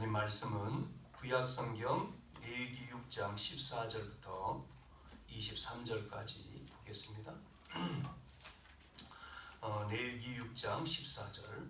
하나님 말씀은 구약성경 레위기 6장 14절부터 23절까지 보겠습니다. 레위기 6장 14절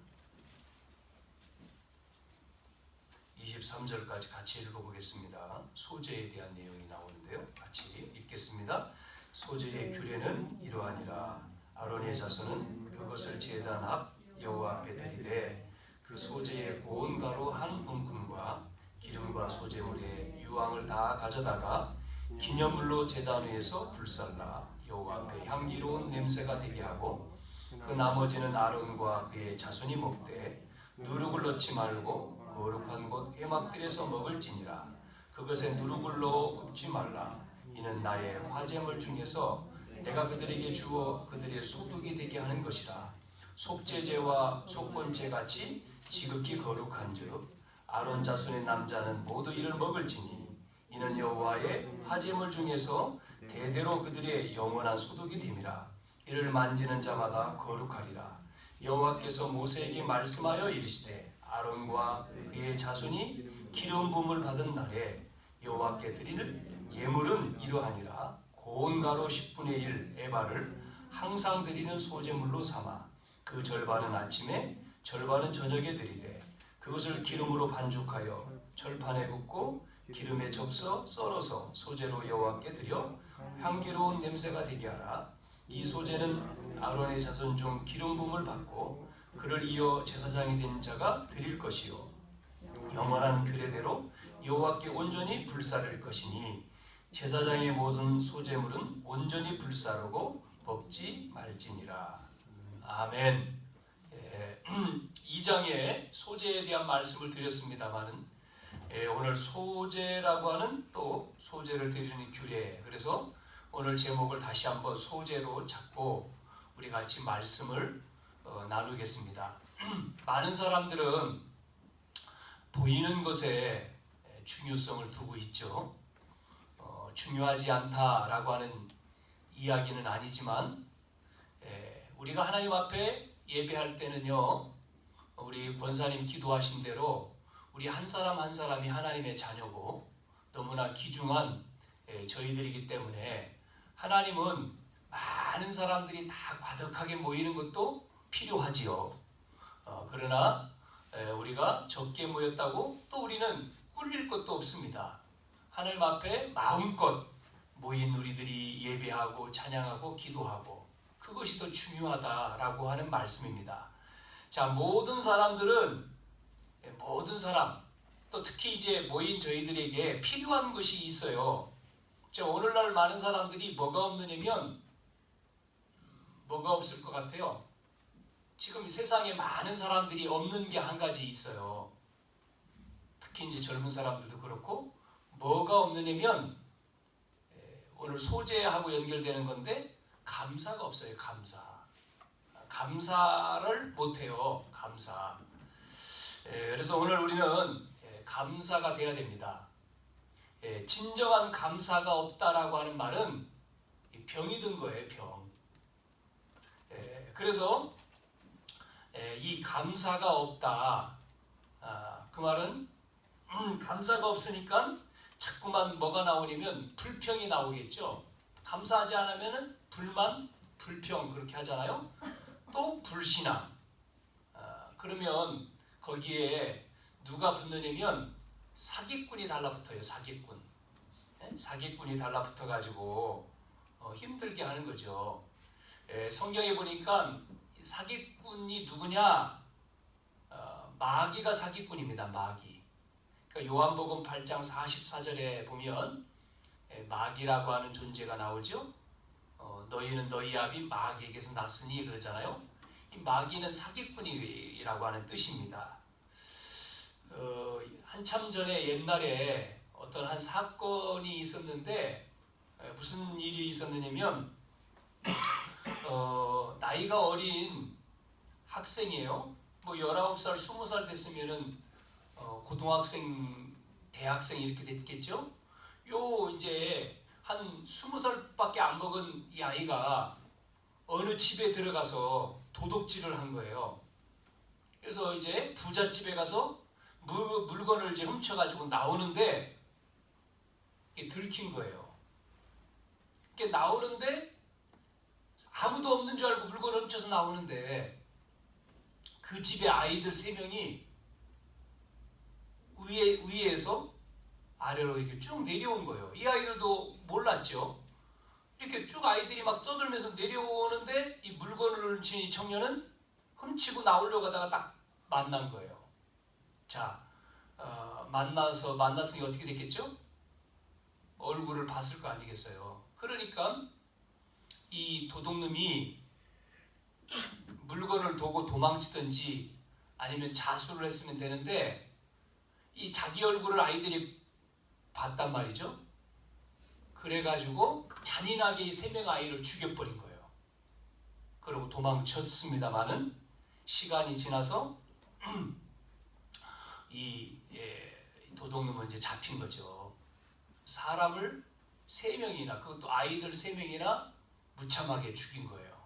23절까지 같이 읽어보겠습니다. 소제에 대한 내용이 나오는데요. 같이 읽겠습니다. 소제의 규례는 이러하니라. 아론의 자손은 그것을 제단 앞 여호와 앞에 드리되 그 소제의 고운 가루 한 움큼과 기름과 소제물에 유황을 다 가져다가 기념물로 제단 위에서 불살라 여호와 앞에 향기로운 냄새가 되게 하고 그 나머지는 아론과 그의 자손이 먹되 누룩을 넣지 말고 거룩한 곳 회막들에서 먹을지니라. 그것에 누룩을 넣어 굽지 말라. 이는 나의 화제물 중에서 내가 그들에게 주어 그들의 소득이 되게 하는 것이라. 속죄제와 속건제 같이 지극히 거룩한즉 아론 자손의 남자는 모두 이를 먹을지니 이는 여호와의 화제물 중에서 대대로 그들의 영원한 소득이 됨이라. 이를 만지는 자마다 거룩하리라. 여호와께서 모세에게 말씀하여 이르시되 아론과 그의 자손이 기름 부음을 받은 날에 여호와께 드릴 예물은 이러하니라. 고운 가루 10분의 1 에바를 항상 드리는 소제물로 삼아 그 절반은 아침에 절반은 저녁에 드리되 그것을 기름으로 반죽하여 철판에 굽고 기름에 적셔 썰어서 소제로 여호와께 드려 향기로운 냄새가 되게 하라. 이 소제는 아론의 자손 중 기름 부음을 받고 그를 이어 제사장이 된 자가 드릴 것이요 영원한 규례대로 여호와께 온전히 불사를 것이니 제사장의 모든 소제물은 온전히 불사르고 먹지 말지니라. 아멘. 2장에 소제에 대한 말씀을 드렸습니다마는 오늘 소제라고 하는 또 소제를 드리는 규례, 그래서 오늘 제목을 다시 한번 소제로 잡고 우리 같이 말씀을 나누겠습니다. 많은 사람들은 보이는 것에 중요성을 두고 있죠. 중요하지 않다라고 하는 이야기는 아니지만 우리가 하나님 앞에 예배할 때는요, 우리 권사님 기도하신 대로 우리 한 사람 한 사람이 하나님의 자녀고 너무나 귀중한 저희들이기 때문에 하나님은 많은 사람들이 다 과득하게 모이는 것도 필요하지요. 그러나 우리가 적게 모였다고 또 우리는 꿀릴 것도 없습니다. 하나님 앞에 마음껏 모인 우리들이 예배하고 찬양하고 기도하고 그것이 더 중요하다라고 하는 말씀입니다. 자, 모든 사람, 또 특히 이제 모인 저희들에게 필요한 것이 있어요. 자, 오늘날 많은 사람들이 뭐가 없느냐면 뭐가 없을 것 같아요? 지금 세상에 많은 사람들이 없는 게 한 가지 있어요. 특히 이제 젊은 사람들도 그렇고 뭐가 없느냐면 오늘 소제하고 연결되는 건데 감사가 없어요. 감사를 못해요. 감사. 그래서 오늘 우리는 감사가 돼야 됩니다. 진정한 감사가 없다라고 하는 말은 병이 든 거예요. 병. 그래서 이 감사가 없다. 그 말은 감사가 없으니까 자꾸만 뭐가 나오냐면 불평이 나오겠죠. 감사하지 않으면 불만, 불평 그렇게 하잖아요. 또 불신앙. 그러면 거기에 누가 붙느냐면 사기꾼이 달라붙어요. 사기꾼이 달라붙어가지고 힘들게 하는 거죠. 성경에 보니까 사기꾼이 누구냐? 마귀가 사기꾼입니다. 마귀. 그러니까 요한복음 8장 44절에 보면 마귀라고 하는 존재가 나오죠. 너희는 너희 아비 마귀에게서 났으니 그러잖아요. 이 마귀는 사기꾼이라고 하는 뜻입니다. 한참 전에 옛날에 어떤 한 사건이 있었는데 무슨 일이 있었느냐면 나이가 어린 학생이에요. 뭐 19살, 20살 됐으면은 고등학생, 대학생 이렇게 됐겠죠. 이제 한 20살밖에 안 먹은 이 아이가 어느 집에 들어가서 도둑질을 한 거예요. 그래서 이제 부잣집에 가서 물 물건을 이제 훔쳐가지고 나오는데 이게 들킨 거예요. 이게 나오는데 아무도 없는 줄 알고 물건을 훔쳐서 나오는데 그 집에 아이들 3명이 위에서 아래로 이렇게 쭉 내려온 거예요. 이 아이들도 몰랐죠. 이렇게 쭉 아이들이 막 떠들면서 내려오는데 이 물건을 훔친 이 청년은 훔치고 나오려고 하다가 딱 만난 거예요. 자, 만났으니 어떻게 됐겠죠? 얼굴을 봤을 거 아니겠어요. 그러니까 이 도둑놈이 물건을 두고 도망치든지 아니면 자수를 했으면 되는데 이 자기 얼굴을 아이들이 봤단 말이죠. 그래가지고 잔인하게 이 3명 아이를 죽여버린 거예요. 그리고 도망쳤습니다마는 시간이 지나서 이 도둑놈은 이제 잡힌 거죠. 사람을 3명이나, 그것도 아이들 3명이나 무참하게 죽인 거예요.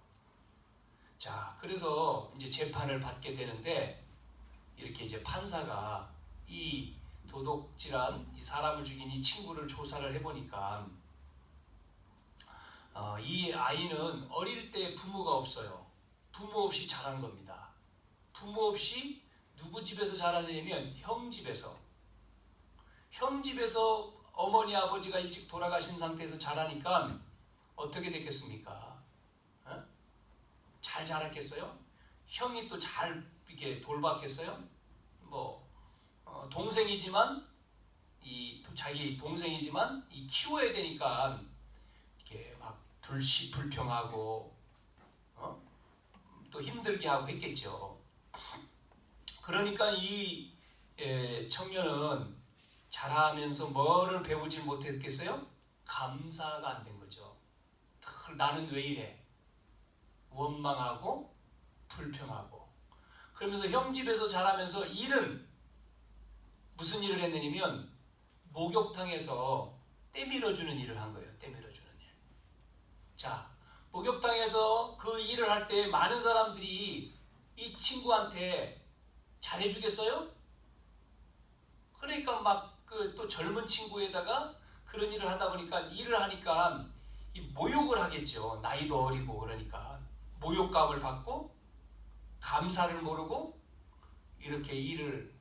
자, 그래서 이제 재판을 받게 되는데 이렇게 이제 판사가 이 도둑질한 이 사람을 죽인 이 친구를 조사를 해보니까 이 아이는 어릴 때 부모가 없어요. 부모 없이 자란 겁니다. 부모 없이 누구 집에서 자라느냐면 형 집에서 어머니 아버지가 일찍 돌아가신 상태에서 자라니까 어떻게 됐겠습니까? 잘 자랐겠어요? 형이 또 잘 이렇게 돌봤겠어요? 동생이지만 자기 동생이지만 이 키워야 되니까 이렇게 막 불평하고 또 힘들게 하고 했겠죠. 그러니까 이 청년은 자라면서 뭐를 배우지 못했겠어요? 감사가 안 된 거죠. 나는 왜 이래? 원망하고 불평하고. 그러면서 형 집에서 자라면서 일은 무슨 일을 했느냐면 목욕탕에서 때 밀어주는 일을 한 거예요. 때 밀어주는 일. 자, 목욕탕에서 그 일을 할 때 많은 사람들이 이 친구한테 잘해주겠어요? 그러니까 막 또 젊은 친구에다가 그런 일을 하다 보니까 일을 하니까 이 모욕을 하겠죠. 나이도 어리고 그러니까 모욕감을 받고 감사를 모르고 이렇게 일을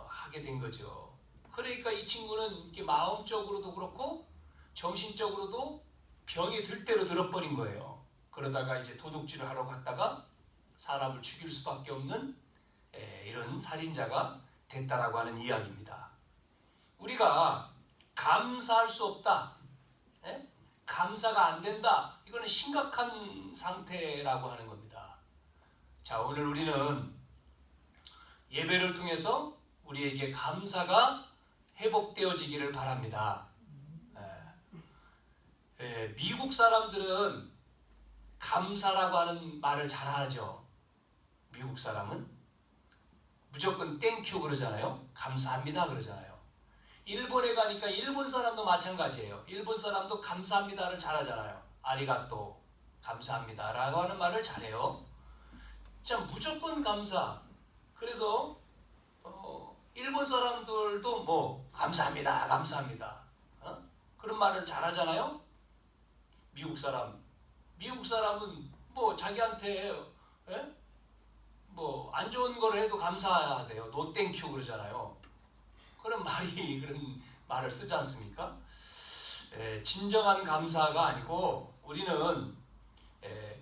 하게 된 거죠. 그러니까 이 친구는 이렇게 마음적으로도 그렇고 정신적으로도 병이 들 대로 들어버린 거예요. 그러다가 이제 도둑질을 하러 갔다가 사람을 죽일 수밖에 없는 이런 살인자가 됐다라고 하는 이야기입니다. 우리가 감사할 수 없다, 감사가 안 된다, 이거는 심각한 상태라고 하는 겁니다. 자, 오늘 우리는 예배를 통해서 우리에게 감사가 회복되어지기를 바랍니다. 미국 사람들은 감사라고 하는 말을 잘하죠. 미국 사람은 무조건 땡큐 그러잖아요. 감사합니다 그러잖아요. 일본에 가니까 일본 사람도 마찬가지예요. 일본 사람도 감사합니다를 잘하잖아요. 아리가또, 감사합니다라고 하는 말을 잘해요. 자, 무조건 감사. 그래서 일본 사람들도 감사합니다, 감사합니다, 그런 말을 잘하잖아요. 미국 사람은 자기한테 안 좋은 거를 해도 감사하대요. 노 땡큐 그러잖아요. 그런 말을 쓰지 않습니까? 진정한 감사가 아니고 우리는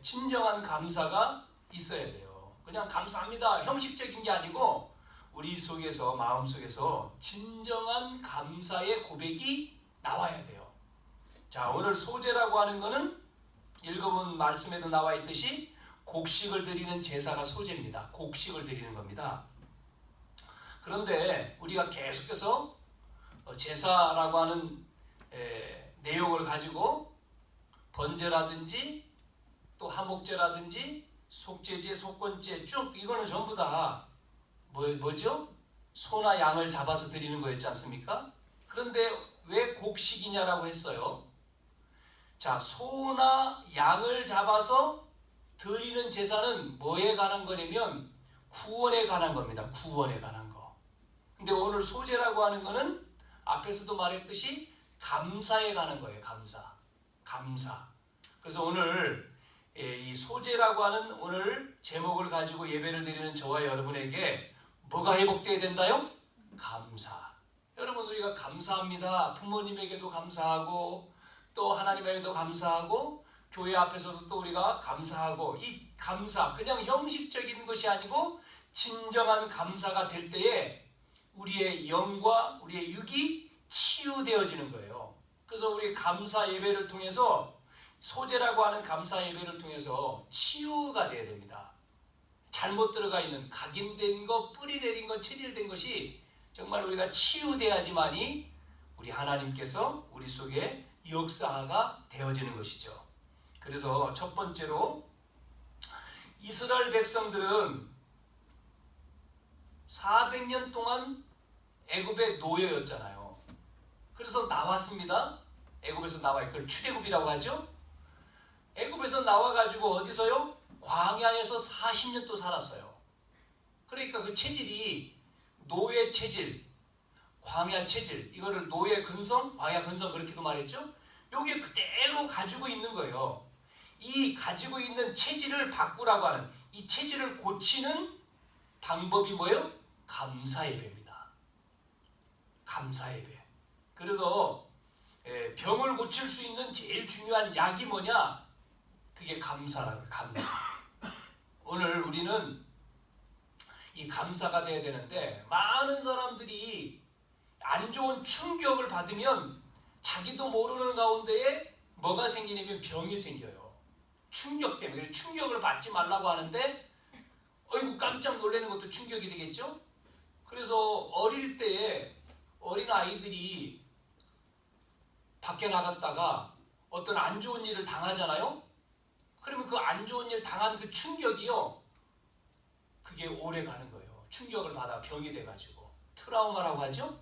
진정한 감사가 있어야 돼요. 그냥 감사합니다, 형식적인 게 아니고 우리 속에서, 마음속에서 진정한 감사의 고백이 나와야 돼요. 자, 오늘 소제라고 하는 거는 읽어본 말씀에도 나와 있듯이 곡식을 드리는 제사가 소제입니다. 곡식을 드리는 겁니다. 그런데 우리가 계속해서 제사라고 하는 내용을 가지고 번제라든지 또 하목제라든지 속죄제, 속건제 쭉 이거는 전부 다 뭐죠? 소나 양을 잡아서 드리는 거였지 않습니까? 그런데 왜 곡식이냐라고 했어요. 자, 소나 양을 잡아서 드리는 제사는 뭐에 관한 거냐면 구원에 관한 겁니다. 구원에 관한 거. 근데 오늘 소제라고 하는 거는 앞에서도 말했듯이 감사에 관한 거예요. 감사. 그래서 오늘 이 소제라고 하는 오늘 제목을 가지고 예배를 드리는 저와 여러분에게 뭐가 회복되어야 된다요? 감사. 여러분, 우리가 감사합니다. 부모님에게도 감사하고 또 하나님에게도 감사하고 교회 앞에서도 또 우리가 감사하고, 이 감사 그냥 형식적인 것이 아니고 진정한 감사가 될 때에 우리의 영과 우리의 육이 치유되어지는 거예요. 그래서 우리 감사 예배를 통해서, 소제라고 하는 감사 예배를 통해서 치유가 되어야 됩니다. 잘못 들어가 있는 각인된 것, 뿌리 내린 것, 체질된 것이 정말 우리가 치유돼야지만이 우리 하나님께서 우리 속에 역사가 되어지는 것이죠. 그래서 첫 번째로 이스라엘 백성들은 400년 동안 애굽의 노예였잖아요. 그래서 나왔습니다. 애굽에서 나와요. 그걸 출애굽이라고 하죠. 애굽에서 나와가지고 어디서요? 광야에서 40년 또 살았어요. 그러니까 그 체질이 노예 체질, 광야 체질, 이거를 노예 근성, 광야 근성 그렇게도 말했죠. 요게 그대로 가지고 있는 거예요. 이 가지고 있는 체질을 바꾸라고 하는, 이 체질을 고치는 방법이 뭐예요? 감사 예배입니다. 감사 예배. 그래서 병을 고칠 수 있는 제일 중요한 약이 뭐냐? 그게 감사라고요. 감사. 오늘 우리는 이 감사가 돼야 되는데, 많은 사람들이 안 좋은 충격을 받으면 자기도 모르는 가운데에 뭐가 생기냐면 병이 생겨요. 충격 때문에. 충격을 받지 말라고 하는데 어이구 깜짝 놀라는 것도 충격이 되겠죠. 그래서 어릴 때에 어린 아이들이 밖에 나갔다가 어떤 안 좋은 일을 당하잖아요. 그러면 그 안 좋은 일 당한 그 충격이요, 그게 오래 가는 거예요. 충격을 받아 병이 돼가지고 트라우마라고 하죠.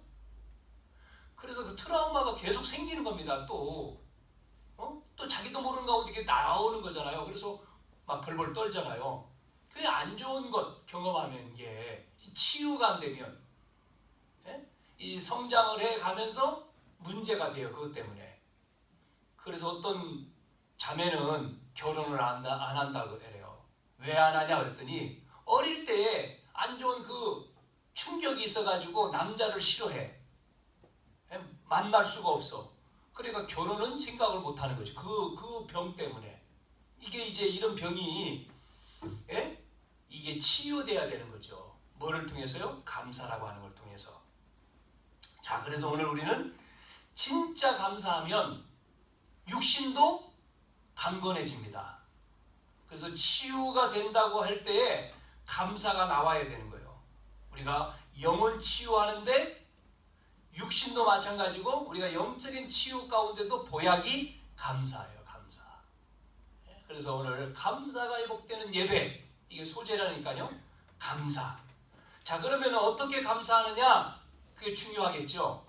그래서 그 트라우마가 계속 생기는 겁니다. 또 자기도 모르는 가운데 이렇게 나오는 거잖아요. 그래서 막 벌벌 떨잖아요. 그 안 좋은 것 경험하면 이게 치유가 안 되면 이 성장을 해가면서 문제가 돼요. 그것 때문에. 그래서 어떤 자매는 결혼을 안 한다고 그래요. 왜 안 하냐 그랬더니 어릴 때에 안 좋은 그 충격이 있어가지고 남자를 싫어해. 만날 수가 없어. 그러니까 결혼은 생각을 못 하는 거지. 그 병 때문에. 이게 이제 이런 병이 이게 치유돼야 되는 거죠. 뭐를 통해서요? 감사라고 하는 걸 통해서. 자, 그래서 오늘 우리는 진짜 감사하면 육신도 강건해집니다. 그래서 치유가 된다고 할 때에 감사가 나와야 되는 거예요. 우리가 영혼 치유하는데 육신도 마찬가지고 우리가 영적인 치유 가운데도 보약이 감사예요. 감사. 그래서 오늘 감사가 회복되는 예배, 이게 소제라니까요. 감사. 자, 그러면 어떻게 감사하느냐? 그게 중요하겠죠.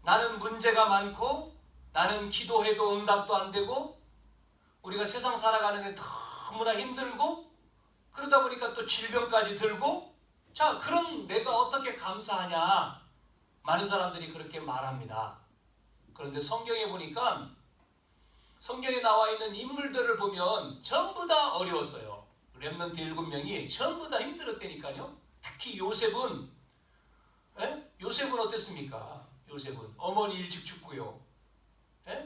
나는 문제가 많고 나는 기도해도 응답도 안 되고 우리가 세상 살아가는 게 너무나 힘들고 그러다 보니까 또 질병까지 들고, 자, 그런 내가 어떻게 감사하냐? 많은 사람들이 그렇게 말합니다. 그런데 성경에 보니까 성경에 나와 있는 인물들을 보면 전부 다 어려웠어요. 렘넌트 7명이 전부 다 힘들었다니까요. 특히 요셉은 어땠습니까? 요셉은 어머니 일찍 죽고요.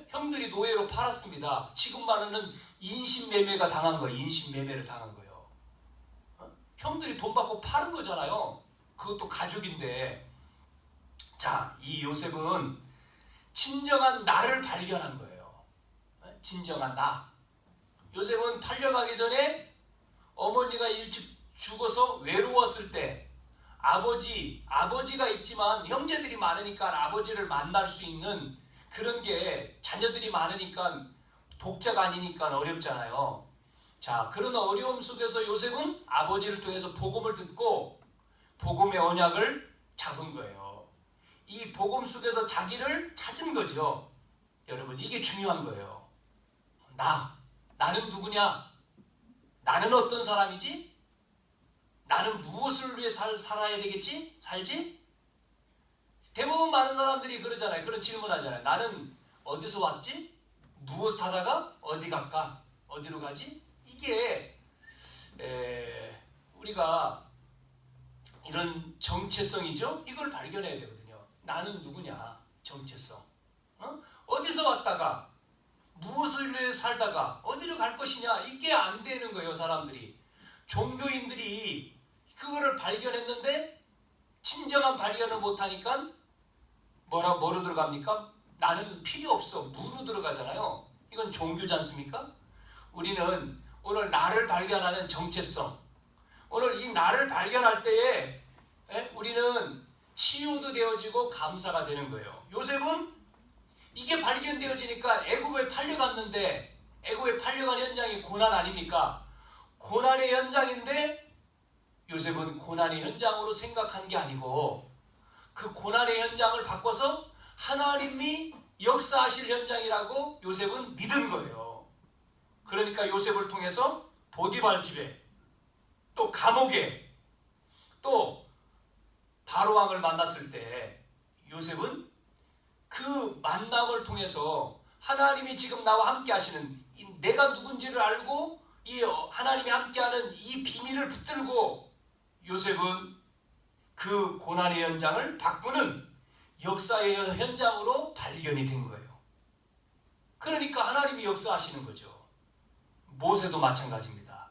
형들이 노예로 팔았습니다. 지금 말하는 인신매매가 당한 거예요. 인신매매를 당한 거예요. 형들이 돈 받고 파는 거잖아요. 그것도 가족인데. 자, 이 요셉은 진정한 나를 발견한 거예요. 진정한 나. 요셉은 팔려가기 전에 어머니가 일찍 죽어서 외로웠을 때 아버지가 있지만 형제들이 많으니까 아버지를 만날 수 있는 그런 게, 자녀들이 많으니까 독자가 아니니까 어렵잖아요. 자, 그런 어려움 속에서 요셉은 아버지를 통해서 복음을 듣고 복음의 언약을 잡은 거예요. 이 복음 속에서 자기를 찾은 거죠. 여러분, 이게 중요한 거예요. 나는 누구냐? 나는 어떤 사람이지? 나는 무엇을 위해 살아야 되겠지? 살지? 대부분 많은 사람들이 그러잖아요. 그런 질문하잖아요. 나는 어디서 왔지? 무엇 하다가 어디 갈까? 어디로 가지? 이게 우리가 이런 정체성이죠. 이걸 발견해야 되거든요. 나는 누구냐? 정체성. 어디서 왔다가 무엇을 위해 살다가 어디로 갈 것이냐? 이게 안 되는 거예요. 사람들이. 종교인들이 그거를 발견했는데 진정한 발견을 못하니까 뭐로 들어갑니까? 나는 필요 없어. 무로 들어가잖아요. 이건 종교지 않습니까? 우리는 오늘 나를 발견하는 정체성, 오늘 이 나를 발견할 때에 우리는 치유도 되어지고 감사가 되는 거예요. 요셉은 이게 발견되어지니까 애굽에 팔려갔는데, 애굽에 팔려간 현장이 고난 아닙니까? 고난의 현장인데 요셉은 고난의 현장으로 생각한 게 아니고 그 고난의 현장을 바꿔서 하나님이 역사하실 현장이라고 요셉은 믿은 거예요. 그러니까 요셉을 통해서 보디발 집에, 또 감옥에, 또 바로왕을 만났을 때 요셉은 그 만남을 통해서 하나님이 지금 나와 함께 하시는, 내가 누군지를 알고 이 하나님이 함께하는 이 비밀을 붙들고 요셉은 그 고난의 현장을 바꾸는 역사의 현장으로 발견이 된 거예요. 그러니까 하나님이 역사하시는 거죠. 모세도 마찬가지입니다.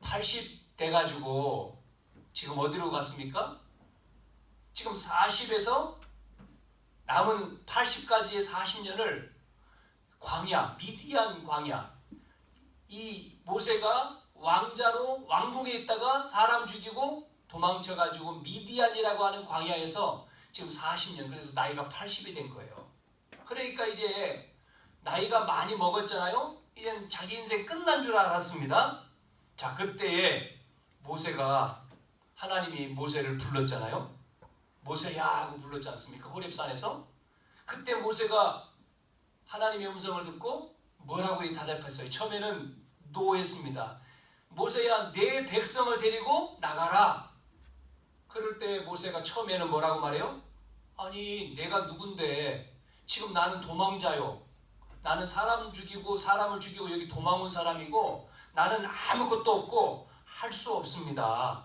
80 돼가지고 지금 어디로 갔습니까? 지금 40에서 남은 80까지의 40년을 광야, 미디안 광야, 이 모세가 왕자로 왕궁에 있다가 사람 죽이고 도망쳐가지고 미디안이라고 하는 광야에서 지금 40년, 그래서 나이가 80이 된 거예요. 그러니까 이제 나이가 많이 먹었잖아요. 이젠 자기 인생 끝난 줄 알았습니다. 자, 그때에 모세가, 하나님이 모세를 불렀잖아요. 모세야 하고 불렀지 않습니까? 호렙산에서. 그때 모세가 하나님의 음성을 듣고 뭐라고 대답했어요? 처음에는 노했습니다. 모세야, 내 백성을 데리고 나가라. 그럴 때 모세가 처음에는 뭐라고 말해요? 아니, 내가 누군데? 지금 나는 도망자요. 나는 사람을 죽이고 여기 도망 온 사람이고 나는 아무것도 없고 할 수 없습니다.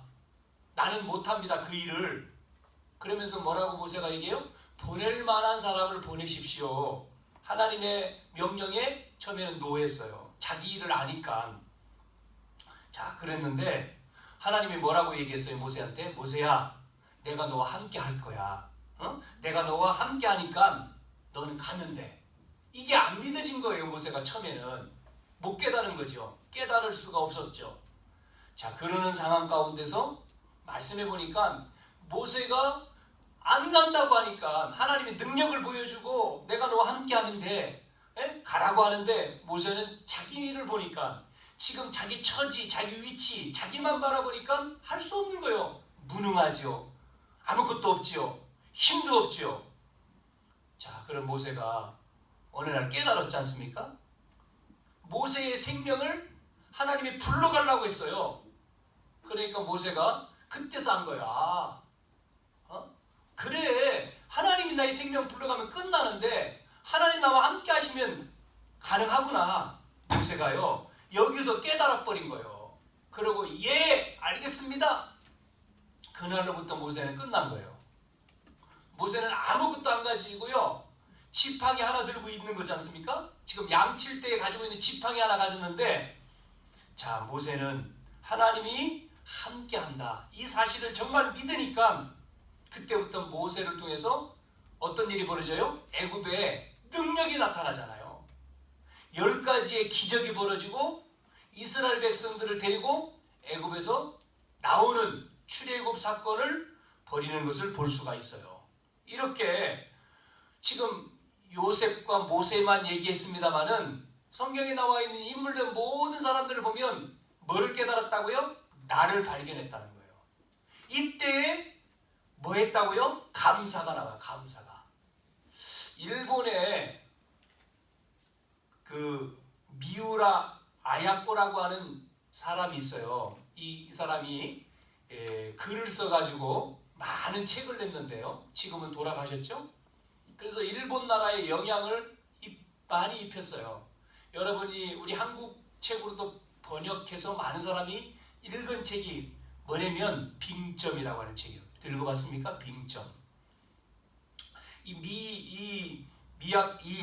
나는 못합니다. 그 일을. 그러면서 뭐라고 모세가 얘기해요? 보낼 만한 사람을 보내십시오. 하나님의 명령에 처음에는 노했어요. 자기 일을 아니까. 자, 그랬는데 하나님이 뭐라고 얘기했어요? 모세한테. 모세야, 내가 너와 함께 할 거야. 내가 너와 함께 하니까 너는 가면 돼. 이게 안 믿어진 거예요. 모세가 처음에는 못 깨달은 거죠. 깨달을 수가 없었죠. 자, 그러는 상황 가운데서 말씀해 보니까 모세가 안 간다고 하니까 하나님이 능력을 보여주고 내가 너와 함께 하는데 가라고 하는데 모세는 자기 일을 보니까 지금 자기 처지, 자기 위치, 자기만 바라보니까 할 수 없는 거예요. 무능하지요. 아무것도 없지요. 힘도 없지요. 자, 그럼 모세가 어느 날 깨달았지 않습니까? 모세의 생명을 하나님이 불러가려고 했어요. 그러니까 모세가 그때서 한 거야. 그래, 하나님이 나의 생명 불러가면 끝나는데 하나님 나와 함께 하시면 가능하구나. 모세가요, 여기서 깨달아 버린 거예요. 그리고 예, 알겠습니다. 그날로부터 모세는 끝난 거예요. 모세는 아무것도 안 가지고요, 지팡이 하나 들고 있는 거지 않습니까? 지금 양칠 때 가지고 있는 지팡이 하나 가졌는데, 자, 모세는 하나님이 함께 한다, 이 사실을 정말 믿으니까 그때부터 모세를 통해서 어떤 일이 벌어져요? 애굽에 능력이 나타나잖아요. 10가지의 기적이 벌어지고 이스라엘 백성들을 데리고 애굽에서 나오는 출애굽 사건을 벌이는 것을 볼 수가 있어요. 이렇게 지금 요셉과 모세만 얘기했습니다마는 성경에 나와 있는 인물들 모든 사람들을 보면 뭐를 깨달았다고요? 나를 발견했다는 거예요. 이때에 뭐 했다고요? 감사가 나와요. 감사가. 일본에 그 미우라 아야코라고 하는 사람이 있어요. 이 사람이 글을 써가지고 많은 책을 냈는데요. 지금은 돌아가셨죠. 그래서 일본 나라에 영향을 많이 입혔어요. 여러분이 우리 한국 책으로도 번역해서 많은 사람이 읽은 책이 뭐냐면 빙점이라고 하는 책이에요. 읽어봤습니까? 빙점. 이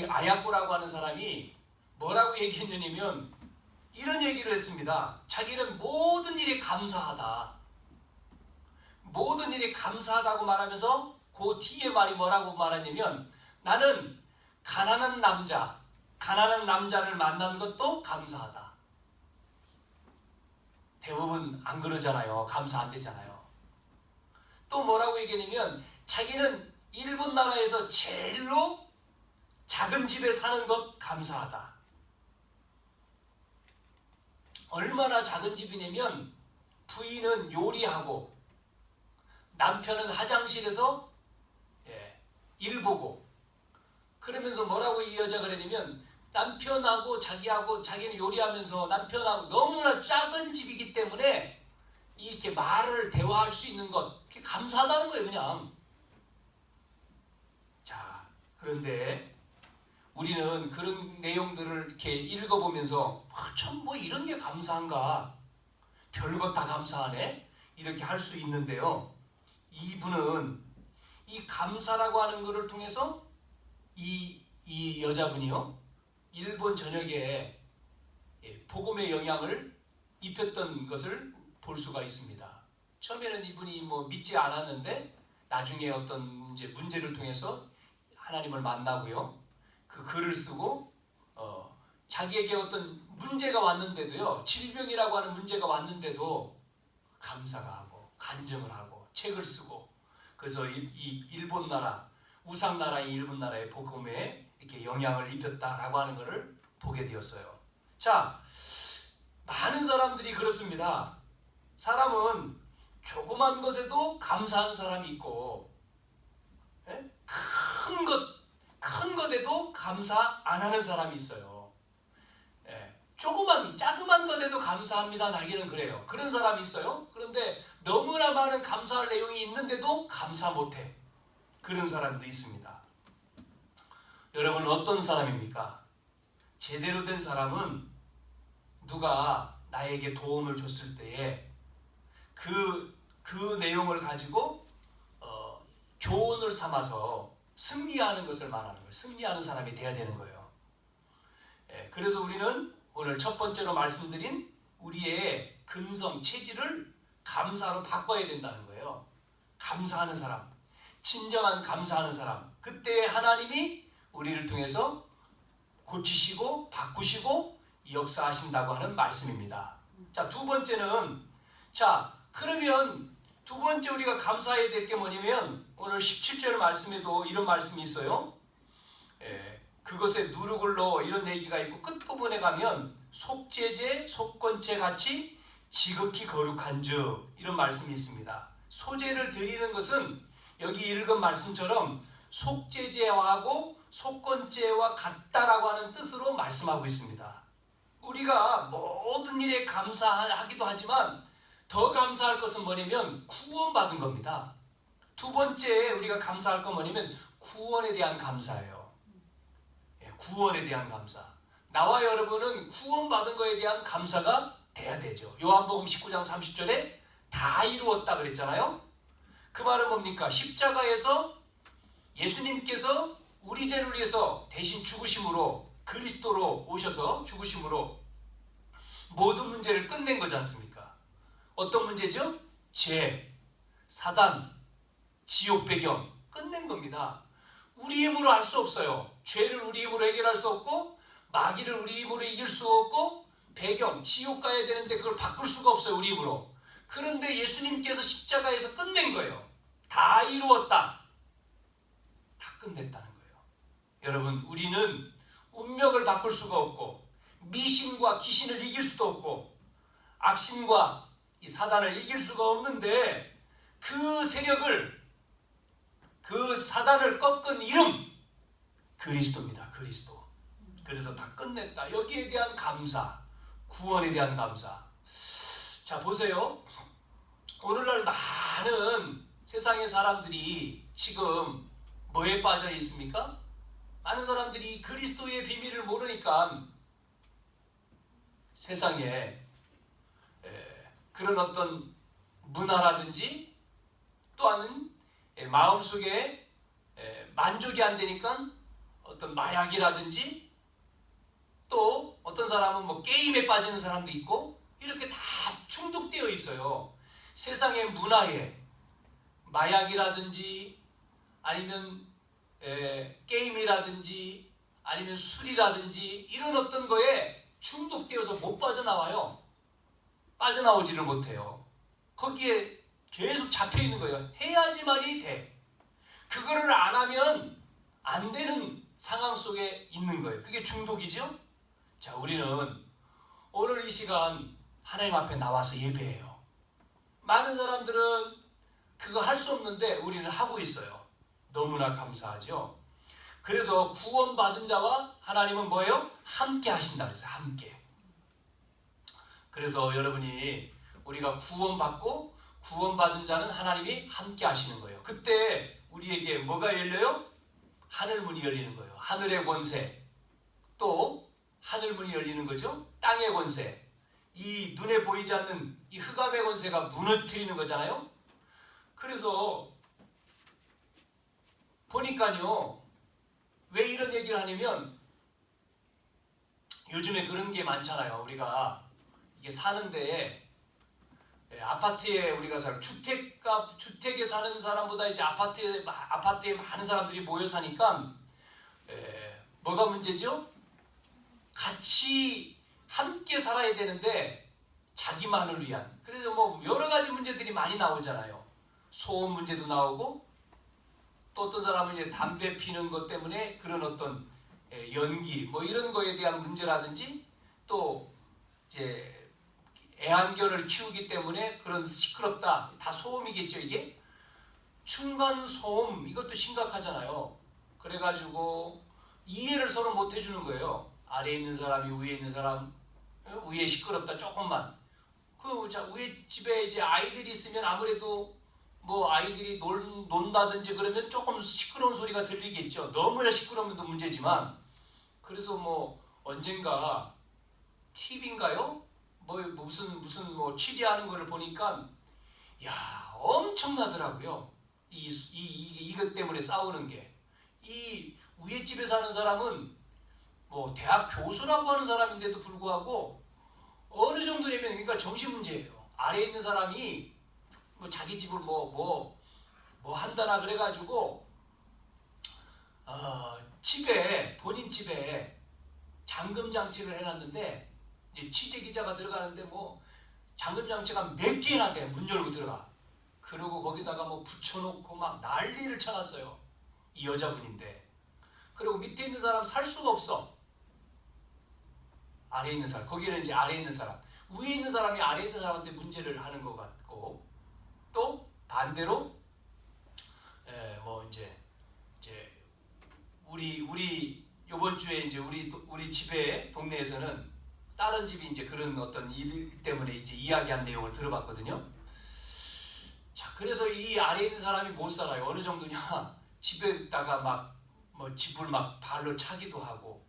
아야코라고 하는 사람이 뭐라고 얘기했느냐면 이런 얘기를 했습니다. 자기는 모든 일에 감사하다. 모든 일에 감사하다고 말하면서 그 뒤에 말이 뭐라고 말하냐면 나는 가난한 남자를 만난 것도 감사하다. 대부분 안 그러잖아요. 감사 안 되잖아요. 또 뭐라고 얘기하냐면 자기는 일본 나라에서 제일로 작은 집에 사는 것 감사하다. 얼마나 작은 집이냐면 부인은 요리하고 남편은 화장실에서 일 보고 그러면서 뭐라고 이 여자가 그러냐면 남편하고 자기는 요리하면서 남편하고 너무나 작은 집이기 때문에 이렇게 말을 대화할 수 있는 것 그게 감사하다는 거예요. 그냥. 자, 그런데 우리는 그런 내용들을 이렇게 읽어보면서 참 뭐 이런 게 감사한가? 별것 다 감사하네? 이렇게 할 수 있는데요. 이분은 이 감사라고 하는 것을 통해서 이 여자분이요. 일본 전역에 복음의 영향을 입혔던 것을 볼 수가 있습니다. 처음에는 이분이 뭐 믿지 않았는데 나중에 어떤 이제 문제를 통해서 하나님을 만나고요. 그 글을 쓰고 자기에게 어떤 문제가 왔는데도요. 질병이라고 하는 문제가 왔는데도 감사가 하고 간증을 하고 책을 쓰고 그래서 이 일본 나라 우상 나라의 일본 나라의 복음에 이렇게 영향을 입혔다라고 하는 것을 보게 되었어요. 자, 많은 사람들이 그렇습니다. 사람은 조그만 것에도 감사한 사람이 있고 큰 것에도 감사 안 하는 사람이 있어요. 자그만 것에도 감사합니다. 나에게는 그래요. 그런 사람이 있어요. 그런데 너무나 많은 감사할 내용이 있는데도 감사 못해. 그런 사람도 있습니다. 여러분 어떤 사람입니까? 제대로 된 사람은 누가 나에게 도움을 줬을 때에 그 내용을 가지고 교훈을 삼아서 승리하는 것을 말하는 거예요. 승리하는 사람이 돼야 되는 거예요. 그래서 우리는 오늘 첫 번째로 말씀드린 우리의 근성, 체질을 감사로 바꿔야 된다는 거예요. 감사하는 사람, 진정한 감사하는 사람. 그때 하나님이 우리를 통해서 고치시고 바꾸시고 역사하신다고 하는 말씀입니다. 자, 두 번째는 그러면 두 번째 우리가 감사해야 될 게 뭐냐면 오늘 17절 말씀에도 이런 말씀이 있어요. 그것에 누르글로 이런 얘기가 있고 끝부분에 가면 속죄제, 속건제 같이 지극히 거룩한 즉 이런 말씀이 있습니다. 소제를 드리는 것은 여기 읽은 말씀처럼 속죄제하고 속건제와 같다라고 하는 뜻으로 말씀하고 있습니다. 우리가 모든 일에 감사하기도 하지만 더 감사할 것은 뭐냐면 구원받은 겁니다. 두 번째 우리가 감사할 건 뭐냐면 구원에 대한 감사예요. 구원에 대한 감사. 나와 여러분은 구원받은 것에 대한 감사가 돼야 되죠. 요한복음 19장 30절에 다 이루었다 그랬잖아요. 그 말은 뭡니까? 십자가에서 예수님께서 우리 죄를 위해서 대신 죽으심으로 그리스도로 오셔서 죽으심으로 모든 문제를 끝낸 거지 않습니까? 어떤 문제죠? 죄, 사단, 지옥 배경 끝낸 겁니다. 우리 힘으로 할 수 없어요. 죄를 우리 힘으로 해결할 수 없고 마귀를 우리 힘으로 이길 수 없고 배경, 지옥 가야 되는데 그걸 바꿀 수가 없어요. 우리 힘으로. 그런데 예수님께서 십자가에서 끝낸 거예요. 다 이루었다. 다 끝냈다는 거예요. 여러분 우리는 운명을 바꿀 수가 없고 미신과 귀신을 이길 수도 없고 악신과 이 사단을 이길 수가 없는데 그 세력을 그 사단을 꺾은 이름 그리스도입니다. 그리스도. 그래서 다 끝냈다. 여기에 대한 감사, 구원에 대한 감사. 자, 보세요. 오늘날 많은 세상의 사람들이 지금 뭐에 빠져 있습니까? 많은 사람들이 그리스도의 비밀을 모르니까 세상에 그런 어떤 문화라든지 또는 마음속에 만족이 안 되니까 어떤 마약이라든지 또 어떤 사람은 뭐 게임에 빠지는 사람도 있고 이렇게 다 중독되어 있어요. 세상의 문화에 마약이라든지 아니면 게임이라든지 아니면 술이라든지 이런 어떤 거에 중독되어서 못 빠져나와요. 빠져나오지를 못해요. 거기에 계속 잡혀 있는 거예요. 해야지만이 돼. 그거를 안 하면 안 되는 상황 속에 있는 거예요. 그게 중독이죠. 자, 우리는 오늘 이 시간 하나님 앞에 나와서 예배해요. 많은 사람들은 그거 할 수 없는데 우리는 하고 있어요. 너무나 감사하죠. 그래서 구원받은 자와 하나님은 뭐예요? 함께 하신다 그랬어요. 함께. 그래서 여러분이 우리가 구원받고 구원받은 자는 하나님이 함께 하시는 거예요. 그때 우리에게 뭐가 열려요? 하늘 문이 열리는 거예요. 하늘의 권세, 또 하늘 문이 열리는 거죠. 땅의 권세, 이 눈에 보이지 않는 이 흑암의 권세가 무너뜨리는 거잖아요. 그래서 보니까요, 왜 이런 얘기를 하냐면 요즘에 그런 게 많잖아요. 우리가 이게 사는데 아파트에 우리가 주택에 사는 사람보다 이제 아파트에 많은 사람들이 모여 사니까 뭐가 문제죠? 같이 함께 살아야 되는데 자기만을 위한, 그래서 뭐 여러 가지 문제들이 많이 나오잖아요. 소음 문제도 나오고 또 어떤 사람은 이제 담배 피는 것 때문에 그런 어떤 연기 뭐 이런 거에 대한 문제라든지 또 이제 애완견을 키우기 때문에 그런 시끄럽다, 다 소음이겠죠. 이게 중간 소음, 이것도 심각하잖아요. 그래가지고 이해를 서로 못 해주는 거예요. 아래에 있는 사람이 위에 있는 사람, 위에 시끄럽다 조금만, 위에 집에 이제 아이들이 있으면 아무래도 뭐 아이들이 논다든지 그러면 조금 시끄러운 소리가 들리겠죠. 너무나 시끄러우면 또 문제지만, 그래서 뭐 언젠가 TV인가요? 무슨 뭐 취재하는 거를 보니까 야, 엄청나더라고요. 이것 때문에 싸우는 게. 이 위에 집에 사는 사람은 뭐 대학 교수라고 하는 사람인데도 불구하고 어느 정도냐면, 그러니까 정신 문제예요. 아래에 있는 사람이 뭐 자기 집을 뭐 한다나 그래가지고 본인 집에 잠금 장치를 해놨는데, 이제 취재 기자가 들어가는데 뭐 잠금 장치가 몇 개나 돼. 문 열고 들어가. 그리고 거기다가 뭐 붙여놓고 막 난리를 쳐놨어요. 이 여자분인데. 그리고 밑에 있는 사람 살 수가 없어. 아래에 있는 사람, 거기는 이제 아래에 있는 사람, 위에 있는 사람이 아래에 있는 사람한테 문제를 하는 것 같고, 또 반대로 뭐 이제 우리 이번 주에 이제 우리 집에 동네에서는 다른 집이 이제 그런 어떤 일 때문에 이제 이야기한 내용을 들어봤거든요. 자, 그래서 이 아래에 있는 사람이 못 살아요. 어느 정도냐? 집에다가 뭐 집을 막 발로 차기도 하고,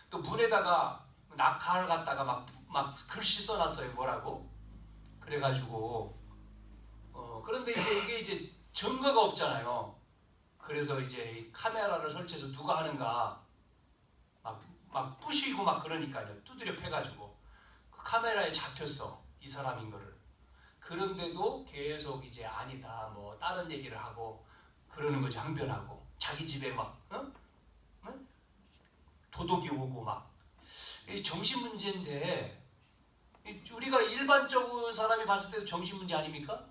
또 문에다가 낙하를 갖다가 막 글씨 써놨어요. 뭐라고? 그래가지고 그런데 이게 이제 증거가 없잖아요. 그래서 이제 카메라를 설치해서 누가 하는가 막 부시고 막 그러니까요. 두드려 패가지고 그 카메라에 잡혔어, 이 사람인 거를. 그런데도 계속 이제 아니다 뭐 다른 얘기를 하고 그러는 거죠. 항변하고 자기 집에 막 도둑이 오고 막. 정신 문제인데, 우리가 일반적으로 사람이 봤을 때도 정신 문제 아닙니까?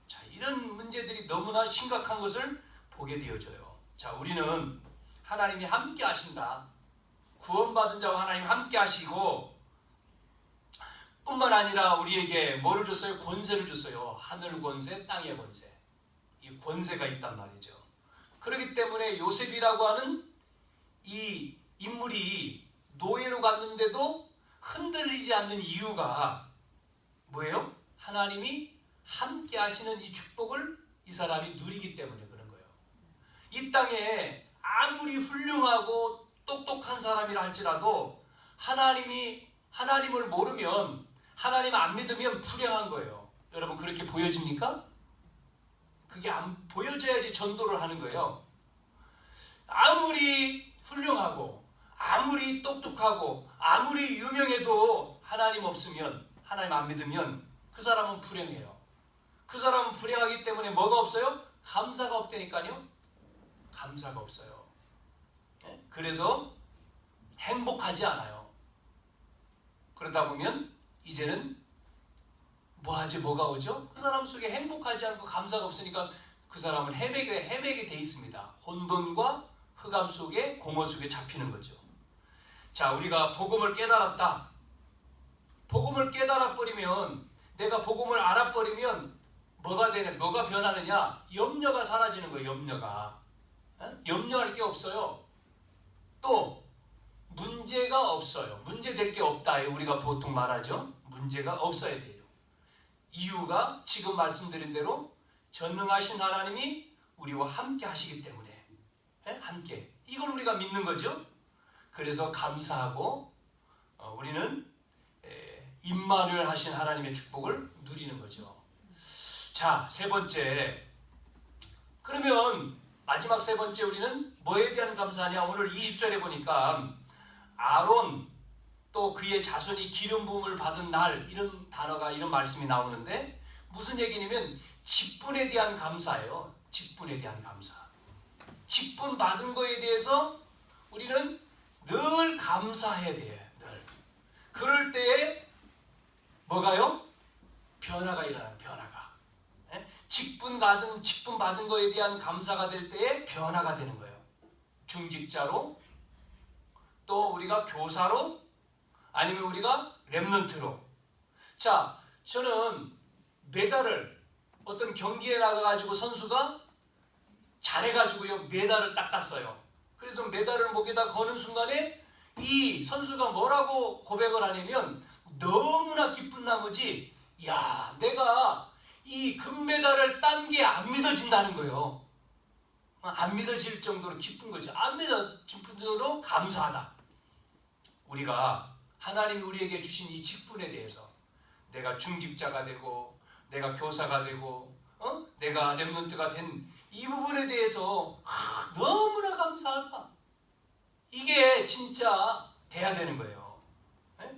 자, 이런 문제들이 너무나 심각한 것을 보게 되어져요. 자, 우리는 하나님이 함께 하신다. 구원받은 자와 하나님 함께 하시고, 뿐만 아니라 우리에게 뭐를 줬어요? 권세를 줬어요. 하늘 권세, 땅의 권세. 이 권세가 있단 말이죠. 그렇기 때문에 요셉이라고 하는 이 인물이 노예로 갔는데도 흔들리지 않는 이유가 뭐예요? 하나님이 함께 하시는 이 축복을 이 사람이 누리기 때문에 그런 거예요. 이 땅에 아무리 훌륭하고 똑똑한 사람이라 할지라도 하나님을 모르면, 하나님 안 믿으면 불행한 거예요. 여러분 그렇게 보여집니까? 그게 안 보여져야지 전도를 하는 거예요. 아무리 훌륭하고 아무리 똑똑하고 아무리 유명해도 하나님 없으면, 하나님 안 믿으면 그 사람은 불행해요. 그 사람은 불행하기 때문에 뭐가 없어요? 감사가 없다니까요. 감사가 없어요. 그래서 행복하지 않아요. 그러다 보면 이제는 뭐가 오죠? 그 사람 속에 행복하지 않고 감사가 없으니까 그 사람은 헤매게 돼 있습니다. 혼돈과 흑암 속에, 공허 속에 잡히는 거죠. 자, 우리가 복음을 깨달았다. 복음을 깨달아버리면, 내가 복음을 알아버리면 뭐가 변하느냐? 염려가 사라지는 거예요. 염려가. 염려할 게 없어요. 또 문제가 없어요. 문제될 게 없다. 우리가 보통 말하죠. 문제가 없어야 돼요. 이유가 지금 말씀드린 대로 전능하신 하나님이 우리와 함께 하시기 때문에, 함께, 이걸 우리가 믿는 거죠. 그래서 감사하고 우리는 임마누엘 하신 하나님의 축복을 누리는 거죠. 자, 세 번째, 그러면 마지막 세 번째 우리는 뭐에 대한 감사하냐? 오늘 20절에 보니까 아론 또 그의 자손이 기름 부음을 받은 날, 이런 단어가, 이런 말씀이 나오는데 무슨 얘기냐면 직분에 대한 감사예요. 직분에 대한 감사. 직분 받은 거에 대해서 우리는 늘 감사해야 돼요. 늘. 그럴 때에 뭐가요? 변화가 일어나요. 변화가. 직분 받은 거에 대한 감사가 될 때에 변화가 되는 거예요. 중직자로, 또 우리가 교사로, 아니면 우리가 렘넌트로. 자, 저는 메달을, 어떤 경기에 나가가지고 선수가 잘해가지고요, 메달을 딱 땄어요. 그래서 메달을 목에다 거는 순간에 이 선수가 뭐라고 고백을 하냐면 너무나 기쁜 나머지, 야, 내가 이 금메달을 딴 게 안 믿어진다는 거예요. 안 믿어질 정도로 기쁜 거죠. 안 믿어질 정도로 감사하다. 우리가 하나님이 우리에게 주신 이 직분에 대해서, 내가 중직자가 되고 내가 교사가 되고 내가 렘넌트가 된 이 부분에 대해서 너무나 감사하다. 이게 진짜 돼야 되는 거예요.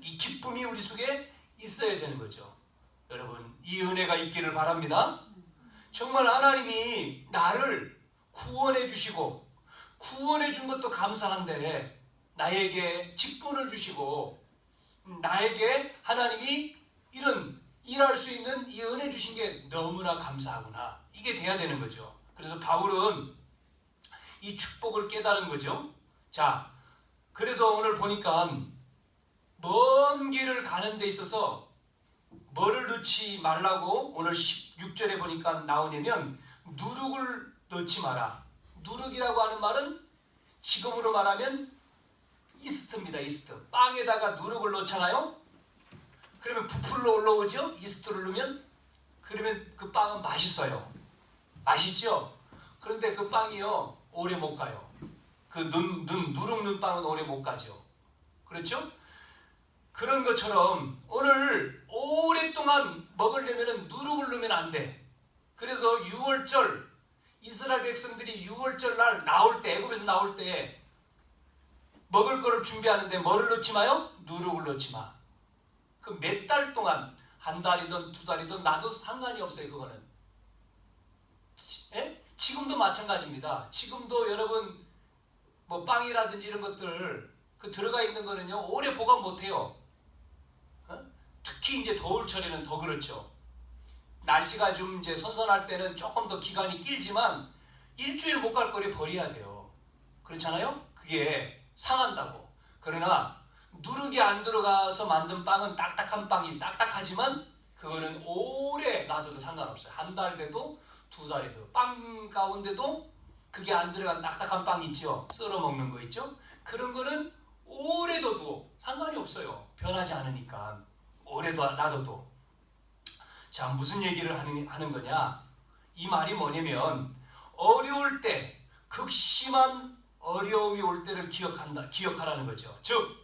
이 기쁨이 우리 속에 있어야 되는 거죠. 여러분, 이 은혜가 있기를 바랍니다. 정말 하나님이 나를 구원해 주시고, 구원해 준 것도 감사한데 나에게 직분을 주시고, 나에게 하나님이 이런 일할 수 있는 이 은혜 주신 게 너무나 감사하구나. 이게 돼야 되는 거죠. 그래서 바울은 이 축복을 깨달은 거죠. 자, 그래서 오늘 보니까 먼 길을 가는 데 있어서 뭐를 넣지 말라고 오늘 16절에 보니까 나오냐면 누룩을 넣지 마라. 누룩이라고 하는 말은 지금으로 말하면 이스트입니다. 이스트. 빵에다가 누룩을 넣잖아요. 그러면 부풀러 올라오죠. 이스트를 넣으면. 그러면 그 빵은 맛있어요. 맛있죠? 그런데 그 빵이요, 오래 못 가요. 그 누룩 넣은 빵은 오래 못 가죠. 그렇죠? 그런 것처럼 오늘 오랫동안 먹으려면 누룩을 넣으면 안 돼. 그래서 6월절, 이스라엘 백성들이 6월절 날 나올 때, 애굽에서 나올 때 먹을 거를 준비하는데 뭐를 넣지 마요? 누룩을 넣지 마. 그 몇 달 동안, 한 달이든 두 달이든 나도 상관이 없어요. 그거는. 지금도 마찬가지입니다. 지금도 여러분 뭐 빵이라든지 이런 것들 그 들어가 있는 거는요, 오래 보관 못해요. 특히 이제 겨울철에는 더 그렇죠. 날씨가 좀 이제 선선할 때는 조금 더 기간이 길지만 일주일 못 갈 거리 버려야 돼요. 그렇잖아요? 그게 상한다고. 그러나 누룩이 안 들어가서 만든 빵은 딱딱한 빵이 딱딱하지만 그거는 오래 놔둬도 상관없어요. 한 달 돼도 두 달이 돼도. 빵 가운데도 그게 안 들어간 딱딱한 빵 있죠. 썰어 먹는 거 있죠. 그런 거는 오래 둬도 상관이 없어요. 변하지 않으니까. 오래 놔둬도. 자, 무슨 얘기를 하는 거냐? 이 말이 뭐냐면 어려울 때, 극심한 어려움이 올 때를 기억하라는 거죠. 즉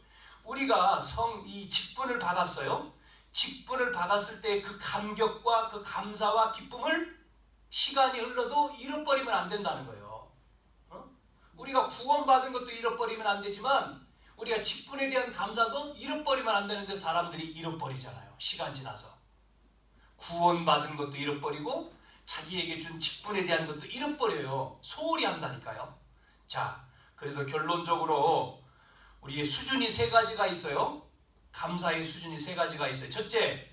우리가 이 직분을 받았어요. 직분을 받았을 때 그 감격과 그 감사와 기쁨을 시간이 흘러도 잃어버리면 안 된다는 거예요. 우리가 구원받은 것도 잃어버리면 안 되지만 우리가 직분에 대한 감사도 잃어버리면 안 되는데 사람들이 잃어버리잖아요. 시간 지나서. 구원받은 것도 잃어버리고 자기에게 준 직분에 대한 것도 잃어버려요. 소홀히 한다니까요. 자, 그래서 결론적으로 우리의 수준이 세 가지가 있어요. 감사의 수준이 세 가지가 있어요. 첫째,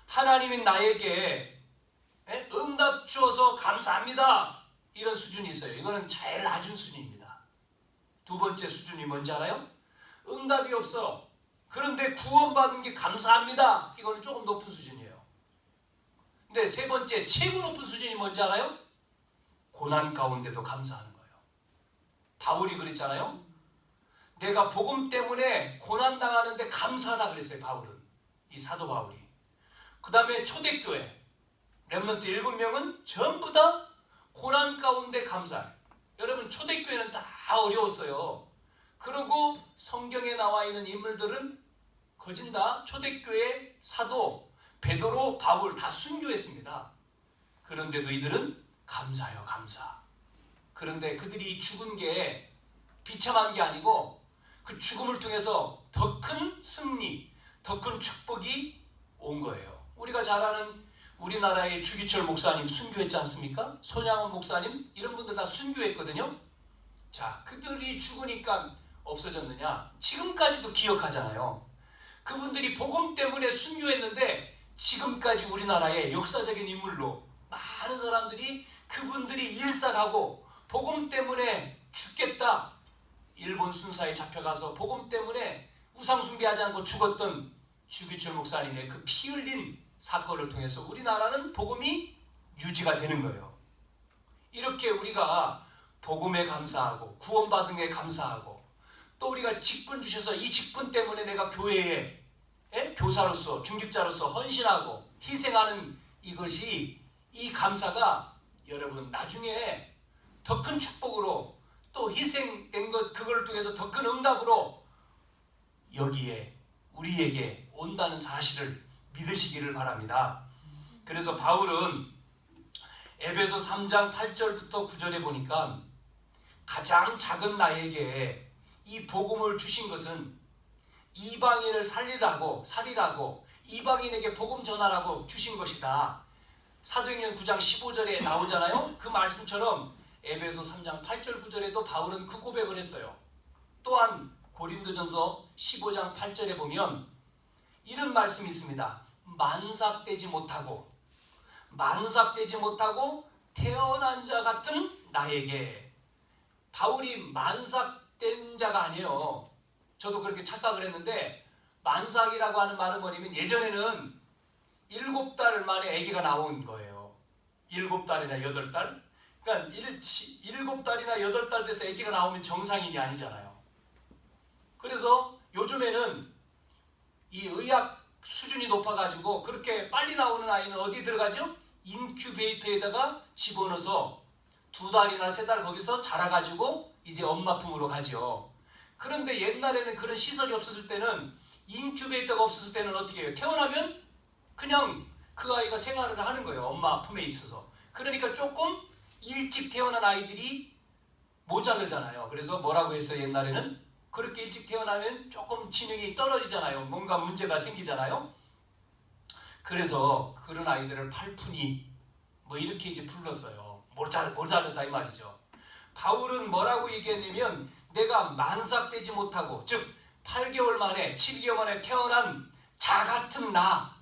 하나님이 나에게 응답 주어서 감사합니다. 이런 수준이 있어요. 이거는 제일 낮은 수준입니다. 두 번째 수준이 뭔지 알아요? 응답이 없어. 그런데 구원받은 게 감사합니다. 이거는 조금 높은 수준이에요. 근데 세 번째, 최고 높은 수준이 뭔지 알아요? 고난 가운데도 감사하는 거예요. 바울이 그랬잖아요. 내가 복음 때문에 고난당하는데 감사하다 그랬어요. 바울은. 이 사도 바울이. 그 다음에 초대교회 렘넌트 7명은 전부 다 고난 가운데 감사. 여러분 초대교회는 다 어려웠어요. 그리고 성경에 나와 있는 인물들은 거진 다 초대교회 사도 베드로, 바울 다 순교했습니다. 그런데도 이들은 감사요, 감사. 그런데 그들이 죽은 게 비참한 게 아니고 그 죽음을 통해서 더 큰 승리, 더 큰 축복이 온 거예요. 우리가 잘 아는 우리나라의 주기철 목사님 순교했지 않습니까? 손양원 목사님 이런 분들 다 순교했거든요. 자, 그들이 죽으니까 없어졌느냐? 지금까지도 기억하잖아요. 그분들이 복음 때문에 순교했는데 지금까지 우리나라의 역사적인 인물로 많은 사람들이 그분들이 일사가고 복음 때문에 죽겠다. 일본 순사에 잡혀가서 복음 때문에 우상 숭배하지 않고 죽었던 주기철 목사님의 그 피 흘린 사건을 통해서 우리나라는 복음이 유지가 되는 거예요. 이렇게 우리가 복음에 감사하고 구원받은 게 감사하고 또 우리가 직분 주셔서 이 직분 때문에 내가 교회에 교사로서 중직자로서 헌신하고 희생하는 이것이 이 감사가 여러분 나중에 더 큰 축복으로 또 희생된 것 그걸 통해서 더 큰 응답으로 여기에 우리에게 온다는 사실을 믿으시기를 바랍니다. 그래서 바울은 에베소 3장 8절부터 9절에 보니까 가장 작은 나에게 이 복음을 주신 것은 이방인을 살리라고 이방인에게 복음 전하라고 주신 것이다. 사도행전 9장 15절에 나오잖아요. 그 말씀처럼 에베소 3장 8절 9절에도 바울은 그 고백을 했어요. 또한 고린도전서 15장 8절에 보면 이런 말씀이 있습니다. 만삭되지 못하고 태어난 자 같은 나에게. 바울이 만삭된 자가 아니에요. 저도 그렇게 착각을 했는데 만삭이라고 하는 말은 뭐냐면 예전에는 7달 만에 아기가 나온 거예요. 7달이나 8달. 그러니까 7달이나 8달 돼서 아기가 나오면 정상인이 아니잖아요. 그래서 요즘에는 이 의학 수준이 높아가지고 그렇게 빨리 나오는 아이는 어디 들어가죠? 인큐베이터에다가 집어넣어서 2달이나 3달 거기서 자라가지고 이제 엄마 품으로 가죠. 그런데 옛날에는 그런 시설이 없었을 때는 인큐베이터가 없었을 때는 어떻게 해요? 태어나면 그냥 그 아이가 생활을 하는 거예요. 엄마 품에 있어서. 그러니까 조금 일찍 태어난 아이들이 모자르잖아요. 그래서 뭐라고 해서 옛날에는 그렇게 일찍 태어나면 조금 지능이 떨어지잖아요. 뭔가 문제가 생기잖아요. 그래서 그런 아이들을 팔푼이 뭐 이렇게 이제 불렀어요. 모자르다 이 말이죠. 바울은 뭐라고 얘기했냐면 내가 만삭되지 못하고 즉 8개월 만에 7개월 만에 태어난 자 같은 나,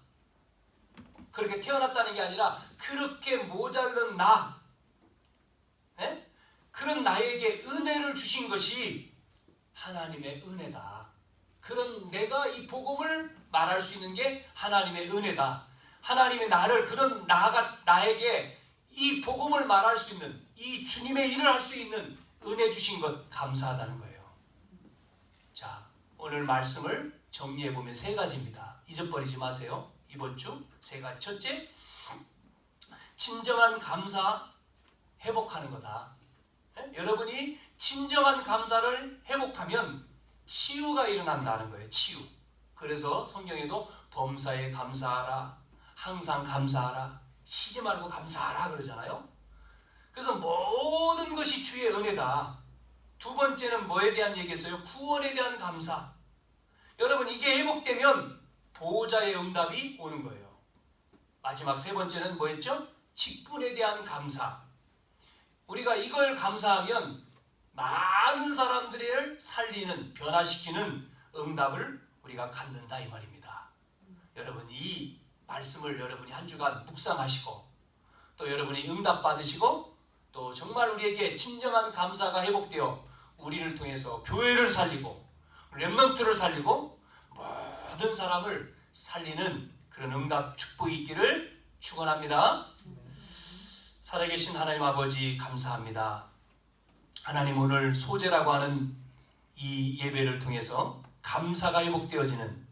그렇게 태어났다는 게 아니라 그렇게 모자른 나, 그런 나에게 은혜를 주신 것이 하나님의 은혜다. 그런 내가 이 복음을 말할 수 있는 게 하나님의 은혜다. 하나님이 나를 그런 나에게 이 복음을 말할 수 있는 이 주님의 일을 할 수 있는 은혜 주신 것 감사하다는 거예요. 자, 오늘 말씀을 정리해 보면 3가지입니다. 잊어버리지 마세요. 이번 주 3가지. 첫째, 진정한 감사 회복하는 거다. 여러분이 진정한 감사를 회복하면 치유가 일어난다는 거예요. 치유. 그래서 성경에도 범사에 감사하라, 항상 감사하라, 쉬지 말고 감사하라 그러잖아요. 그래서 모든 것이 주의 은혜다. 두 번째는 뭐에 대한 얘기했어요? 구원에 대한 감사. 여러분, 이게 회복되면 보호자의 응답이 오는 거예요. 마지막 세 번째는 뭐였죠? 직분에 대한 감사. 우리가 이걸 감사하면 많은 사람들을 살리는, 변화시키는 응답을 우리가 갖는다 이 말입니다. 여러분, 이 말씀을 여러분이 한 주간 묵상하시고 또 여러분이 응답 받으시고 또 정말 우리에게 진정한 감사가 회복되어 우리를 통해서 교회를 살리고 렘넌트를 살리고 모든 사람을 살리는 그런 응답 축복이 있기를 축원합니다. 살아계신 하나님 아버지 감사합니다. 하나님, 오늘 소제라고 하는 이 예배를 통해서 감사가 회복되어지는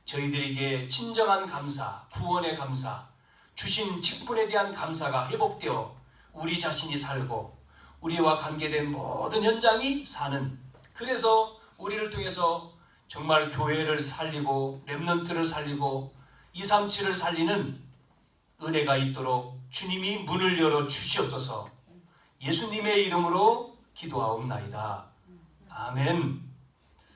저희들에게 진정한 감사, 구원의 감사, 주신 직분에 대한 감사가 회복되어 우리 자신이 살고 우리와 관계된 모든 현장이 사는, 그래서 우리를 통해서 정말 교회를 살리고 렘넌트를 살리고 237을 살리는 은혜가 있도록 주님이 문을 열어 주시옵소서. 예수님의 이름으로 기도하옵나이다. 아멘.